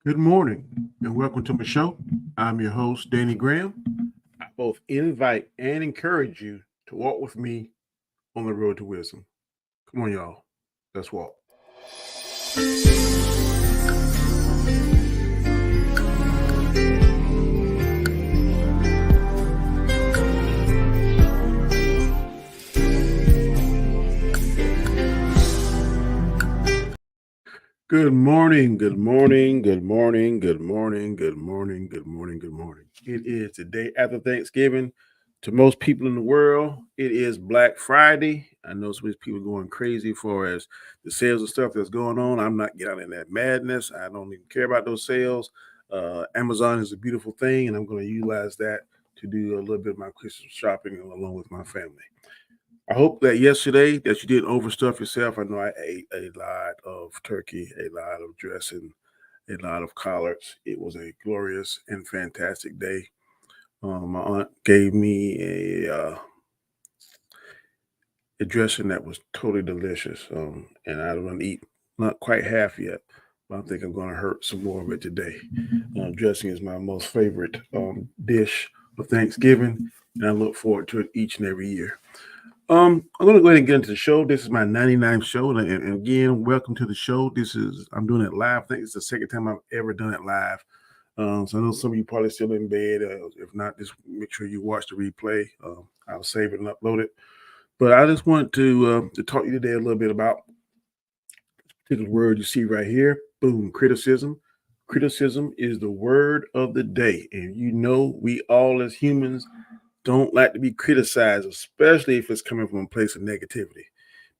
Good morning and welcome to my show. I'm your host, Danny Graham. I both invite and encourage you to walk with me on the road to wisdom. Come on, y'all. Let's walk. Good morning, good morning, good morning, good morning, good morning, good morning, good morning. It is the day after Thanksgiving. To most people in the world, it is Black Friday. I know some of these people going crazy for as the sales and stuff that's going on. I'm not getting in that madness. I don't even care about those sales. Amazon is a beautiful thing, and I'm going to utilize that to do a little bit of my Christmas shopping along with my family. I hope that yesterday that you didn't overstuff yourself. I know I ate a lot of turkey, a lot of dressing, a lot of collards. It was a glorious and fantastic day. My aunt gave me a dressing that was totally delicious, and I don't eat not quite half yet, but I think I'm going to hurt some more of it today. Dressing is my most favorite dish of Thanksgiving, and I look forward to it each and every year. I'm gonna go ahead and get into the show. This is my 99th show, and again, welcome to the show. I'm doing it live. I think it's the second time I've ever done it live. So I know some of you probably still in bed. If not, just make sure you watch the replay. I'll save it and upload it. But I just want to talk to you today a little bit about this particular word you see right here. Boom, criticism. Criticism is the word of the day, and you know we all as humans don't like to be criticized, especially if it's coming from a place of negativity.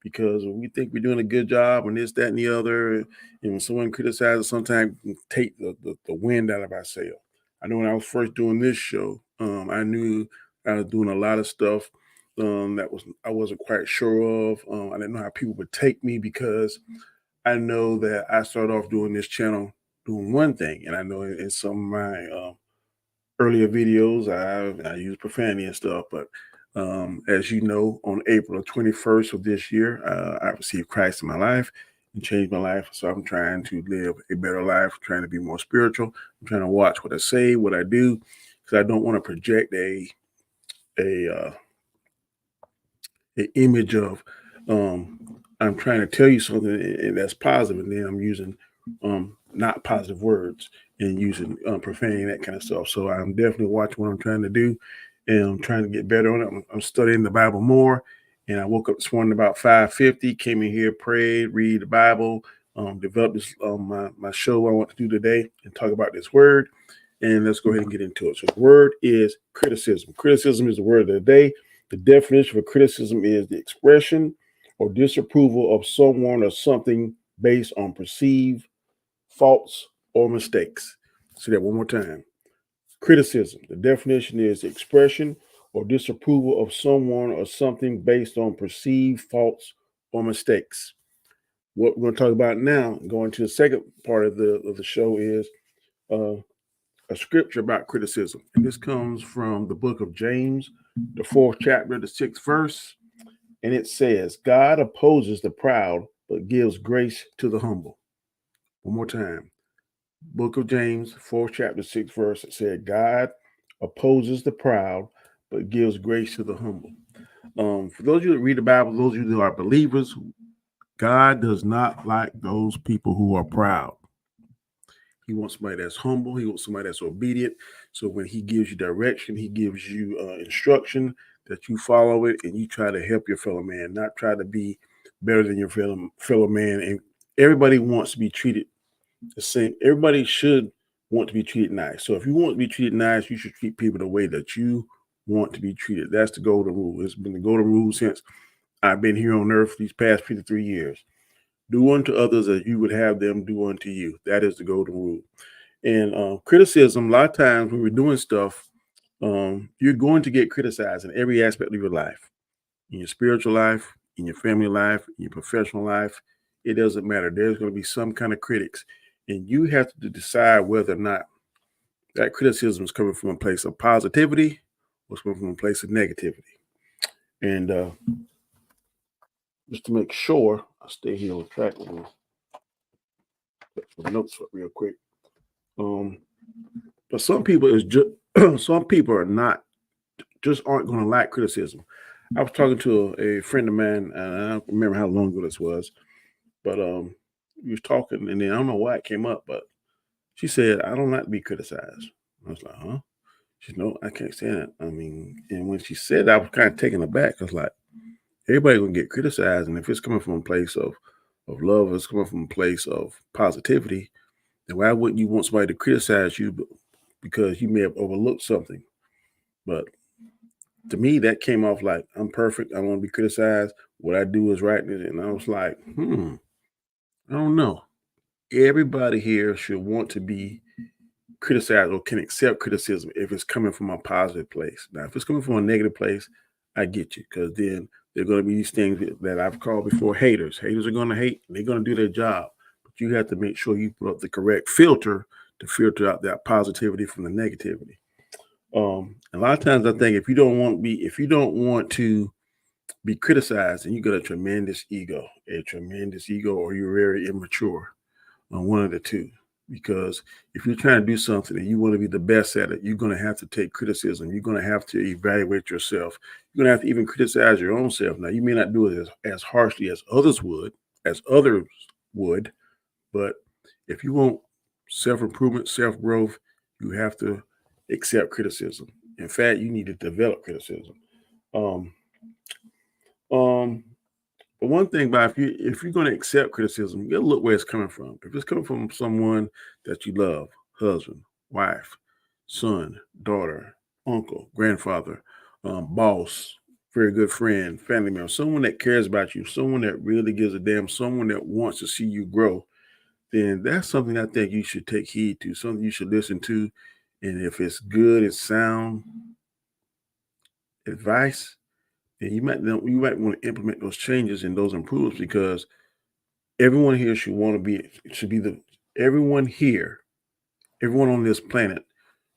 Because when we think we're doing a good job and this, that, and the other, and when someone criticizes, sometimes it can take the wind out of our sail. I know when I was first doing this show, I knew I was doing a lot of stuff that was I wasn't quite sure of. I didn't know how people would take me because I know that I started off doing this channel doing one thing, and I know in some of my earlier videos, I use profanity and stuff, but as you know, on April the 21st of this year, I received Christ in my life and changed my life. So I'm trying to live a better life, trying to be more spiritual. I'm trying to watch what I say, what I do, because I don't want to project a an image of I'm trying to tell you something and that's positive, and then I'm using not positive words and using profanity and that kind of stuff. So I'm definitely watching what I'm trying to do, and I'm trying to get better on it. I'm studying the Bible more, and I woke up this morning about 5:50, came in here, prayed, read the Bible, developed this my show I want to do today and talk about this word. And let's go ahead and get into it. So the word is criticism. Criticism is the word of the day. The definition for criticism is the expression or disapproval of someone or something based on perceived faults or mistakes. Say that one more time. Criticism. The definition is the expression or disapproval of someone or something based on perceived faults or mistakes. What we're going to talk about now, going to the second part of the show, is uh, a scripture about criticism. And this comes from the book of James, the fourth chapter, the sixth verse. And it says, God opposes the proud, but gives grace to the humble. One more time. Book of James, fourth chapter, sixth verse. It said, God opposes the proud, but gives grace to the humble. For those of you that read the Bible, those of you that are believers, God does not like those people who are proud. He wants somebody that's humble. He wants somebody that's obedient. So when he gives you direction, he gives you instruction that you follow it and you try to help your fellow man, not try to be better than your fellow man. And everybody wants to be treated the same. Everybody should want to be treated nice. So if you want to be treated nice, you should treat people the way that you want to be treated. That's the golden rule. It's been the golden rule since I've been here on earth these past 53 years. Do unto others as you would have them do unto you. That is the golden rule. And criticism, a lot of times when we're doing stuff, you're going to get criticized in every aspect of your life, in your spiritual life, in your family life, in your professional life. It doesn't matter. There's going to be some kind of critics. And you have to decide whether or not that criticism is coming from a place of positivity or it's coming from a place of negativity. And just to make sure, I'll stay here on track with my notes real quick. Um, but some people is just some people are not just aren't going to like criticism. I was talking to a friend of mine, and I don't remember how long ago this was, but we was talking, and then I don't know why it came up, but she said, "I don't like to be criticized." I was like, "Huh?" She said, "No, I can't stand it." I mean, and when she said that, I was kind of taken aback. I was like, everybody gonna get criticized, and if it's coming from a place of love, or it's coming from a place of positivity, then why wouldn't you want somebody to criticize you because you may have overlooked something? But to me, that came off like I'm perfect. I want to be criticized. What I do is right, and I was like, I don't know. Everybody here should want to be criticized or can accept criticism if it's coming from a positive place. Now, if it's coming from a negative place, I get you because then there are going to be these things that I've called before haters. Haters are going to hate. They're going to do their job, but you have to make sure you put up the correct filter to filter out that positivity from the negativity. A lot of times, I think if you don't want to be criticized, and you got a tremendous ego, or you're very immature on one of the two. Because if you're trying to do something and you want to be the best at it, you're going to have to take criticism. You're going to have to evaluate yourself. You're going to have to even criticize your own self. Now, you may not do it as harshly as others would, but if you want self improvement, self growth, you have to accept criticism. In fact, you need to develop criticism. Um, um, But one thing about if you're going to accept criticism, you got to look where it's coming from. If it's coming from someone that you love, husband, wife, son, daughter, uncle, grandfather, boss, very good friend, family member, someone that cares about you, someone that really gives a damn, someone that wants to see you grow, then that's something I think you should take heed to, something you should listen to. And if it's good and sound advice, then you might want to implement those changes and those improvements because everyone here should be the everyone here, everyone on this planet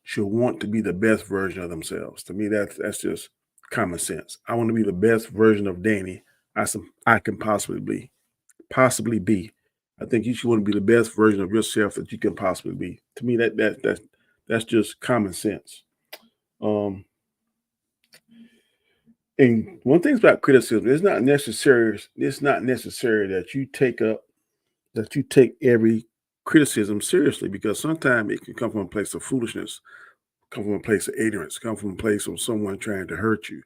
should want to be the best version of themselves. To me, that's just common sense. I want to be the best version of Danny I can possibly be. I think you should want to be the best version of yourself that you can possibly be. To me, that's just common sense. Um, and one thing about criticism, it's not necessary that you take every criticism seriously because sometimes it can come from a place of foolishness, come from a place of ignorance, come from a place of someone trying to hurt you.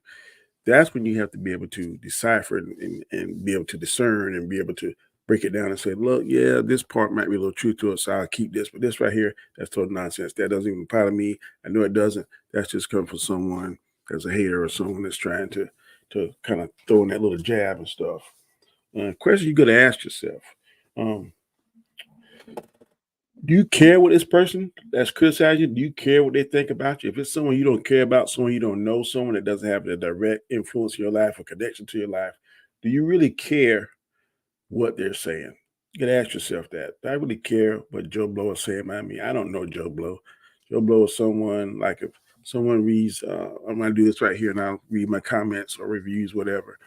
That's when you have to be able to decipher and be able to discern and be able to break it down and say, look, yeah, this part might be a little truth to it, so I'll keep this, but this right here, that's total nonsense. That doesn't even apply to me. I know it doesn't. That's just coming from someone that's a hater or someone that's trying to kind of throw in that little jab and stuff. Question you got to ask yourself. Um, Do you care what this person that's criticizing you? Do you care what they think about you? If it's someone you don't care about, someone you don't know, someone that doesn't have a direct influence in your life or connection to your life, do you really care what they're saying? You gotta ask yourself that. Do I really care what Joe Blow is saying about me? I don't know Joe Blow. Joe Blow is someone like if someone reads, I'm gonna do this right here and I'll read my comments or reviews, whatever.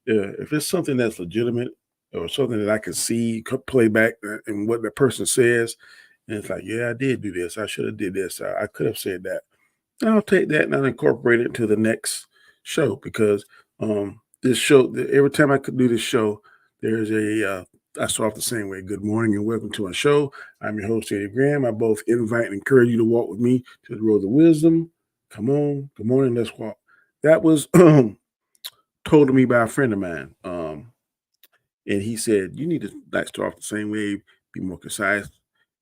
If it's something that's legitimate or something that I can see, play back and what the person says, and it's like, yeah, I did do this. I should have did this. I could have said that. And I'll take that and I'll incorporate it into the next show because this show, every time I could do this show, there's I start off the same way. Good morning and welcome to our show. I'm your host, Eddie Graham. I both invite and encourage you to walk with me to the road of wisdom. Come on. Good morning. Let's walk. That was told to me by a friend of mine. And he said, you need to like start off the same way, be more concise.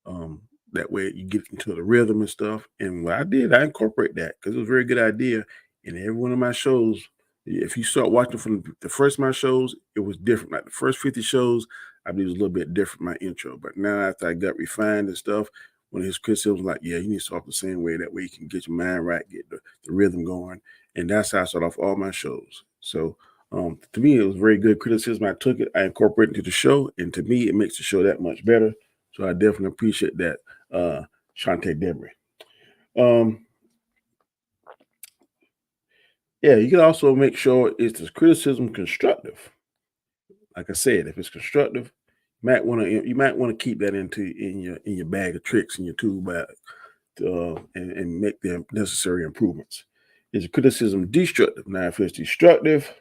Um, that way you get into the rhythm and stuff. And what I did, I incorporate that because it was a very good idea. And every one of my shows, if you start watching from the first of my shows, it was different. Like the first 50 shows, I believe it was a little bit different, my intro. But now after I got refined and stuff, when his criticism was like, yeah, you need to start off the same way. That way you can get your mind right, get the rhythm going. And that's how I start off all my shows. So to me, it was very good criticism. I took it, I incorporated it into the show, and to me, it makes the show that much better. So I definitely appreciate that, Shantae Debris. Um, yeah, you can also make sure is this criticism constructive. Like I said, if it's constructive, You might want to keep that in your bag of tricks in your tool bag, and make the necessary improvements. Is criticism destructive? Now, if it's destructive,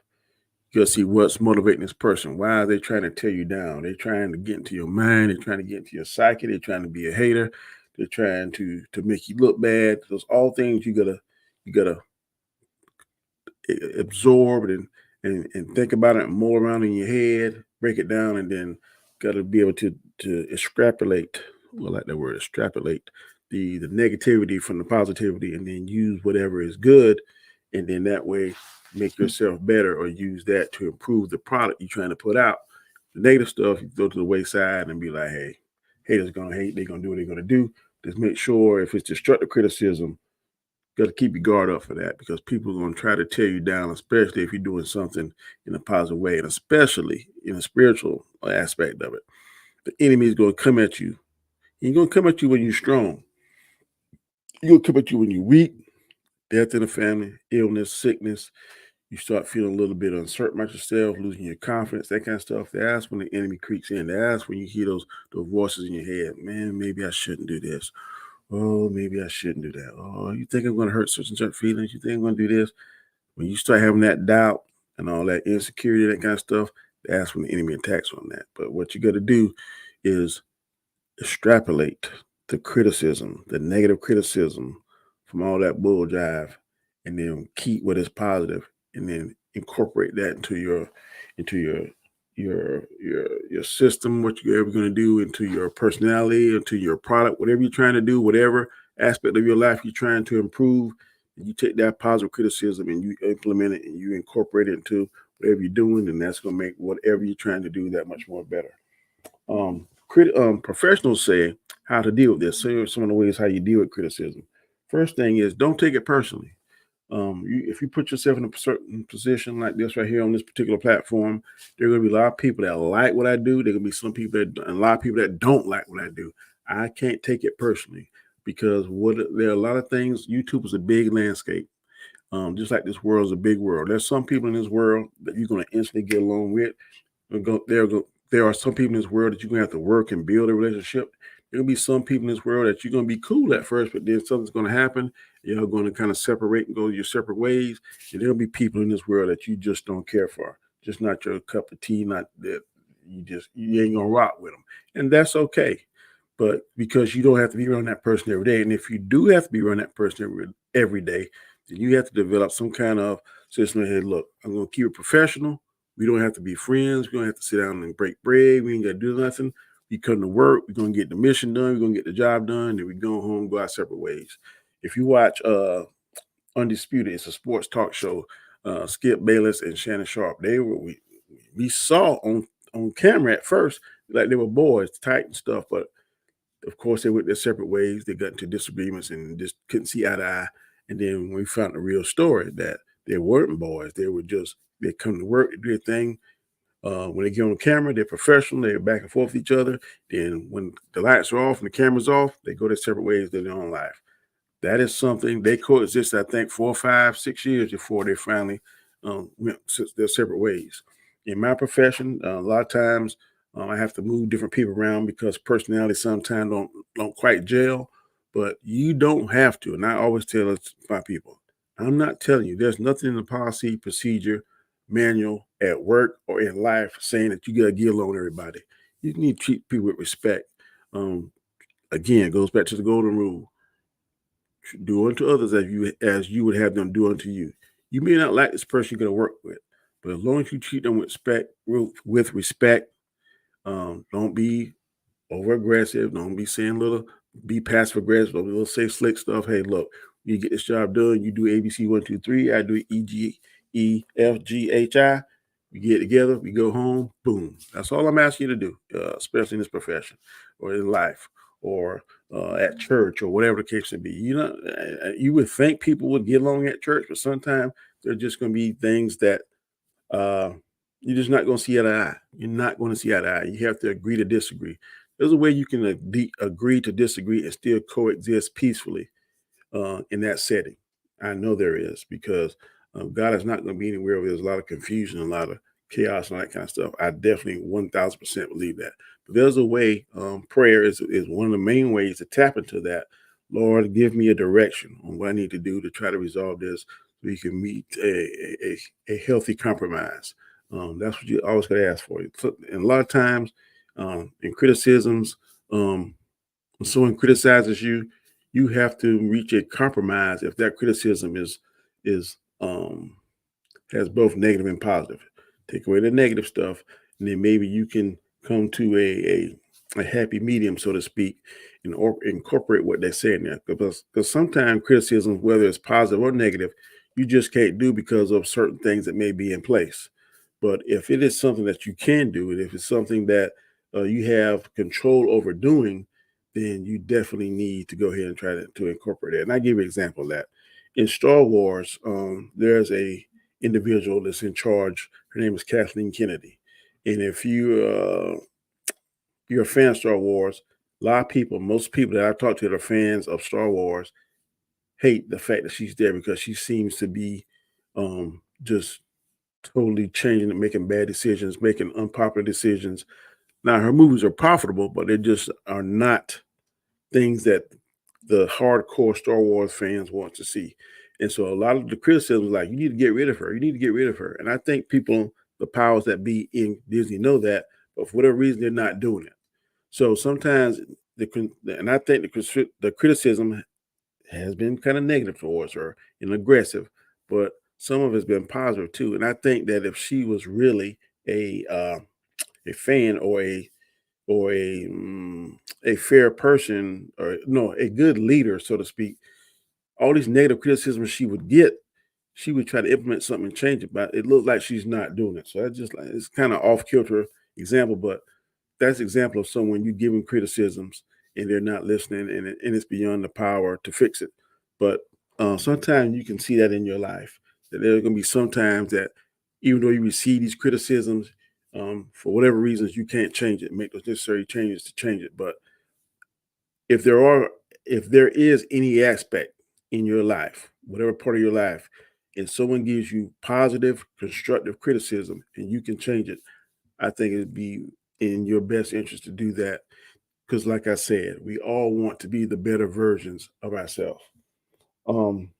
you'll see what's motivating this person. Why are they trying to tear you down? They're trying to get into your mind. They're trying to get into your psyche. They're trying to be a hater. They're trying to make you look bad. Those all things you gotta absorb and think about it and mull around in your head, break it down, and then got to be able to extrapolate. Well, I like that word, extrapolate the negativity from the positivity, and then use whatever is good, and then that way make yourself better or use that to improve the product you're trying to put out. The negative stuff you throw to the wayside and be like, hey, haters gonna hate, they're gonna do what they're gonna do. Just make sure if it's destructive criticism, got to keep your guard up for that, because people are going to try to tear you down, especially if you're doing something in a positive way, and especially in a spiritual aspect of it. The enemy is going to come at you. He's going to come at you when you're strong. He's going to come at you when you're weak, death in the family, illness, sickness. You start feeling a little bit uncertain about yourself, losing your confidence, that kind of stuff. That's when the enemy creeps in. That's when you hear those voices in your head. Man, maybe I shouldn't do this. Oh, maybe I shouldn't do that. Oh, you think I'm going to hurt such and such feelings? You think I'm going to do this? When you start having that doubt and all that insecurity, that kind of stuff, that's when the enemy attacks on that. But what you got to do is extrapolate the criticism, the negative criticism from all that bull jive, and then keep what is positive, and then incorporate that into your system, what you're ever going to do, into your personality, into your product, whatever you're trying to do, whatever aspect of your life you're trying to improve. You take that positive criticism and you implement it and you incorporate it into whatever you're doing, and that's going to make whatever you're trying to do that much more better. Professionals say how to deal with this. So some of the ways how you deal with criticism. First thing is, don't take it personally. If you put yourself in a certain position like this right here on this particular platform, there are going to be a lot of people that like what I do. There are going to be some people and a lot of people that don't like what I do. I can't take it personally, because there are a lot of things. YouTube is a big landscape. Just like this world is a big world. There's some people in this world that you're going to instantly get along with. There are some people in this world that you're going to have to work and build a relationship. There'll be some people in this world that you're going to be cool at first, but then something's going to happen. You're going to kind of separate and go your separate ways. And there'll be people in this world that you just don't care for. Just not your cup of tea, not that you ain't going to rock with them. And that's okay. But because you don't have to be around that person every day. And if you do have to be around that person every day, then you have to develop some kind of system. Hey, look, I'm going to keep it professional. We don't have to be friends. We don't have to sit down and break bread. We ain't got to do nothing. We come to work. We're going to get the mission done. We're going to get the job done. Then we go home, go our separate ways. If you watch Undisputed, it's a sports talk show. Skip Bayless and Shannon Sharp. We saw on camera at first like they were boys, tight and stuff, but of course they went their separate ways. They got into disagreements and just couldn't see eye to eye. And then we found the real story that they weren't boys. They come to work, they do their thing. When they get on the camera, they're professional. They're back and forth with each other. Then when the lights are off and the camera's off, they go their separate ways in their own life. That is something they coexist, I think, 4, 5, 6 years before they finally went their separate ways. In my profession, a lot of times I have to move different people around because personality sometimes don't quite gel. But you don't have to. And I always tell my people, I'm not telling you. There's nothing in the policy, procedure, manual at work or in life saying that you got to get along with everybody. You need to treat people with respect. Again, it goes back to the golden rule: do unto others as you would have them do unto you. You may not like this person you're going to work with, but as long as you treat them with respect, don't be over aggressive. Don't be saying be passive aggressive. Don't say slick stuff. Hey, look, you get this job done. You do ABC 1, 2, 3. I do EGEFGHI. We get together. We go home. Boom. That's all I'm asking you to do, especially in this profession or in life or at church or whatever the case may be. You would think people would get along at church, but sometimes there's just going to be things that uh, you're just not going to see eye to eye. You're not going to see eye to eye. You have to agree to disagree. There's a way you can agree to disagree and still coexist peacefully in that setting. I know there is, because God is not going to be anywhere where there's a lot of confusion, a lot of chaos and all that kind of stuff. I definitely 1000% believe that. But there's a way. Prayer is one of the main ways to tap into that. Lord, give me a direction on what I need to do to try to resolve this, so you can meet a healthy compromise. That's what you always got to ask for. So, and a lot of times, in criticisms, when someone criticizes you, you have to reach a compromise if that criticism is has both negative and positive. Take away the negative stuff, and then maybe you can come to a happy medium, so to speak, and or incorporate what they're saying there. Because sometimes criticism, whether it's positive or negative, you just can't do because of certain things that may be in place. But if it is something that you can do, and if it's something that you have control over doing, then you definitely need to go ahead and try to incorporate it. And I give you an example of that. In Star Wars, there's a individual that's in charge. Her name is Kathleen Kennedy. And if you're a fan of Star Wars, a lot of people, most people that I've talked to that are fans of Star Wars, hate the fact that she's there because she seems to be just totally changing and making bad decisions, making unpopular decisions. Now her movies are profitable, but they just are not things that the hardcore Star Wars fans want to see. And so a lot of the criticism is like, you need to get rid of her. You need to get rid of her. And I think people, the powers that be in Disney know that, but for whatever reason, they're not doing it. So sometimes and I think the criticism has been kind of negative towards her and aggressive, but some of it's been positive too. And I think that if she was really a fan or a fair person, or no, a good leader, so to speak, all these negative criticisms she would get, she would try to implement something and change it. But it looks like she's not doing it. So that's just like, it's kind of off kilter example, but that's an example of someone you giving criticisms and they're not listening, and it's beyond the power to fix it. But sometimes you can see that in your life, that there are going to be sometimes that even though you receive these criticisms, for whatever reasons, you can't change it, make those necessary changes to change it. But if there are, if there is any aspect in your life, whatever part of your life, and someone gives you positive, constructive criticism and you can change it, I think it'd be in your best interest to do that. Because, like I said, we all want to be the better versions of ourselves. Um,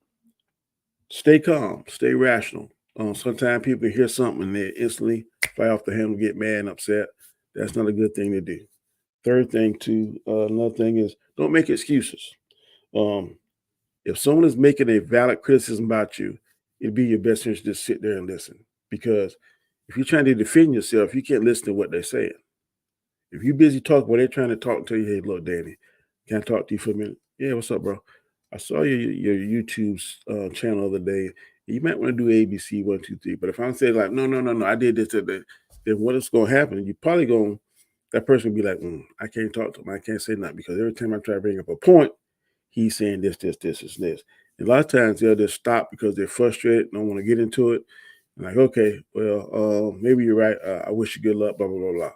Stay calm, stay rational. Sometimes people hear something and they instantly fly off the handle, get mad and upset. That's not a good thing to do. Third thing, too, another thing is don't make excuses. Um, if someone is making a valid criticism about you, it'd be your best interest to just sit there and listen. Because if you're trying to defend yourself, you can't listen to what they're saying. If you're busy talking, well, they're trying to talk to you. Hey, look, Danny, can I talk to you for a minute? Yeah, what's up, bro? I saw your YouTube channel the other day. You might want to do ABC 1, 2, 3. But if I'm saying like, no, no, no, no, I did this today, then what is going to happen? You probably going that person will be like, I can't talk to him. I can't say nothing because every time I try to bring up a point, he's saying this, this, this, and this. And a lot of times they'll just stop because they're frustrated, don't want to get into it. And like, okay, well, maybe you're right. I wish you good luck, blah, blah, blah, blah.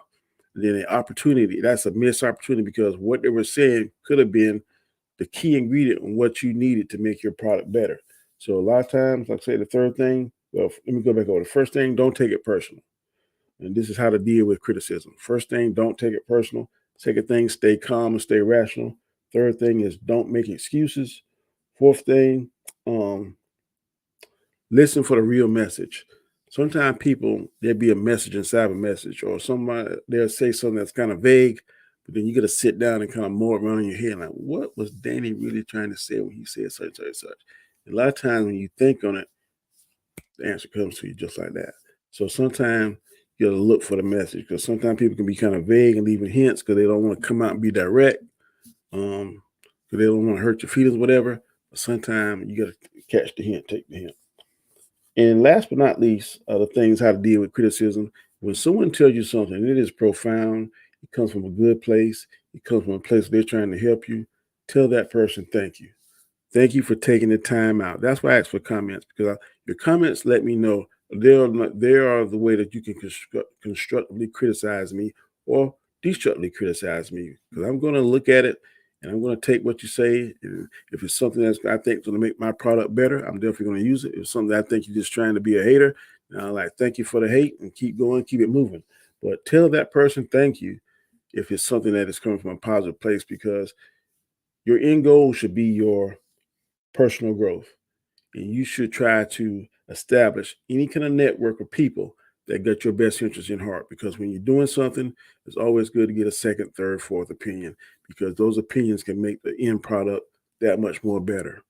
And then an opportunity, that's a missed opportunity because what they were saying could have been the key ingredient on what you needed to make your product better. So a lot of times, like I say, the third thing, well, let me go back over. The first thing, don't take it personal. And this is how to deal with criticism. First thing, don't take it personal. Second thing, stay calm and stay rational. Third thing is don't make excuses. Fourth thing, um, listen for the real message. Sometimes people, there'll be a message inside a message, or somebody they'll say something that's kind of vague, but then you got to sit down and kind of mull around in your head, like, what was Danny really trying to say when he said such, such, such? And a lot of times when you think on it, the answer comes to you just like that. So sometimes you got to look for the message because sometimes people can be kind of vague and leaving hints because they don't want to come out and be direct, because they don't want to hurt your feelings, whatever. But sometimes you got to catch the hint, take the hint. And last but not least, the things how to deal with criticism. When someone tells you something, it is profound. It comes from a good place. It comes from a place where they're trying to help you. Tell that person thank you. Thank you for taking the time out. That's why I ask for comments because your comments let me know they are the way that you can constructively criticize me or destructively criticize me because I'm going to look at it and I'm going to take what you say. And if it's something that's I think is going to make my product better, I'm definitely going to use it. If it's something that I think you're just trying to be a hater, And I'm like, thank you for the hate and keep going, keep it moving. But tell that person thank you if it's something that is coming from a positive place, because your end goal should be your personal growth. And you should try to establish any kind of network of people that got your best interest in heart. Because when you're doing something, it's always good to get a second, third, fourth opinion, because those opinions can make the end product that much more better.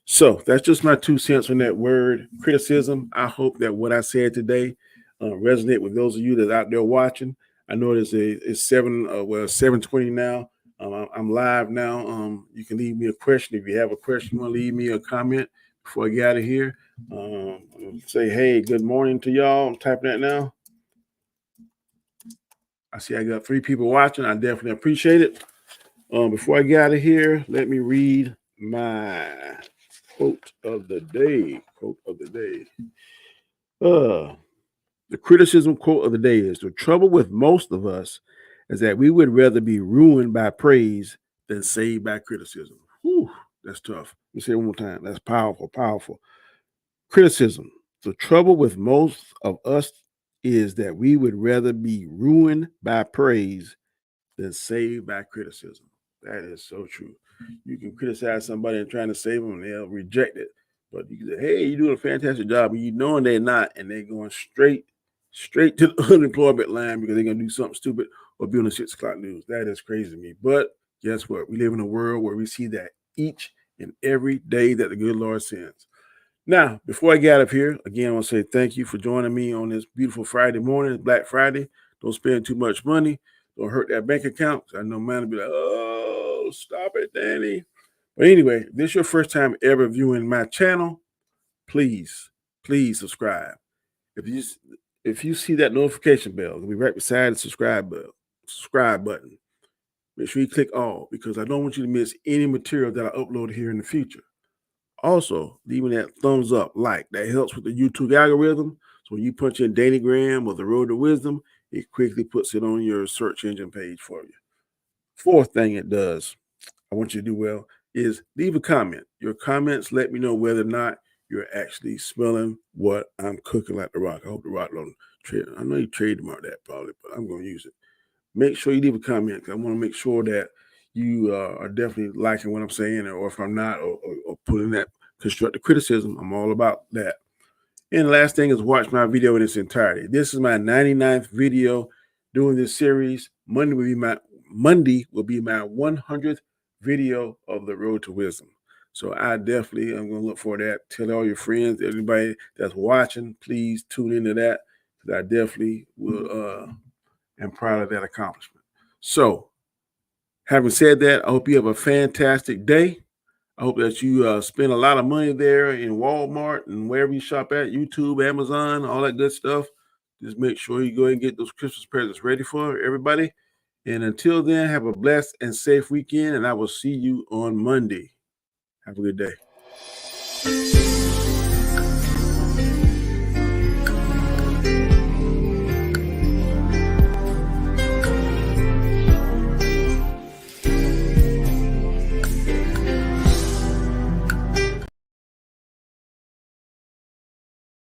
So that's just my 2 cents on that word criticism. I hope that what I said today resonate with those of you that are out there watching. I know it's 7:20 now. I'm live now. You can leave me a question if you have a question. You want to leave me a comment before I get out of here. Say hey, good morning to y'all. I'm typing that now. I see I got 3 people watching. I definitely appreciate it. Before I get out of here, let me read my quote of the day. Quote of the day. The criticism quote of the day is: the trouble with most of us is that we would rather be ruined by praise than saved by criticism. Whew, that's tough. Let me say it one more time. That's powerful, powerful. Criticism. The trouble with most of us is that we would rather be ruined by praise than saved by criticism. That is so true. You can criticize somebody and trying to save them, and they'll reject it. But you can say, "Hey, you're doing a fantastic job," and you knowing they're not, and they're going straight to the unemployment line because they're gonna do something stupid or be on the 6 o'clock news. That is crazy to me. But guess what? We live in a world where we see that each and every day that the good Lord sends. Now, before I get out of here, again, I want to say thank you for joining me on this beautiful Friday morning. It's Black Friday. Don't spend too much money. Don't hurt that bank account. I know mine will be like, oh, stop it, Danny. But anyway, if this is your first time ever viewing my channel, please subscribe. If you see that notification bell, it'll be right beside the subscribe button. Make sure you click all, because I don't want you to miss any material that I upload here in the future. Also, leaving that thumbs up, that helps with the YouTube algorithm. So when you punch in Danny Graham or the Road to Wisdom, it quickly puts it on your search engine page for you. Fourth thing it does, I want you to do well, is leave a comment. Your comments let me know whether or not you're actually smelling what I'm cooking like The Rock. I hope The Rock don't trade. I know you trademarked that probably, but I'm going to use it. Make sure you leave a comment, because I want to make sure that you are definitely liking what I'm saying, or if I'm not, or putting that constructive criticism. I'm all about that. And the last thing is watch my video in its entirety. This is my 99th video doing this series. Monday will be my 100th video of the Road to Wisdom. So I definitely am going to look for that. Tell all your friends, everybody that's watching, please tune into that, because I definitely will am proud of that accomplishment. So, having said that, I hope you have a fantastic day. I hope that you spend a lot of money there in Walmart and wherever you shop at, YouTube, Amazon, all that good stuff. Just make sure you go and get those Christmas presents ready for everybody. And until then, have a blessed and safe weekend, and I will see you on Monday. Have a good day.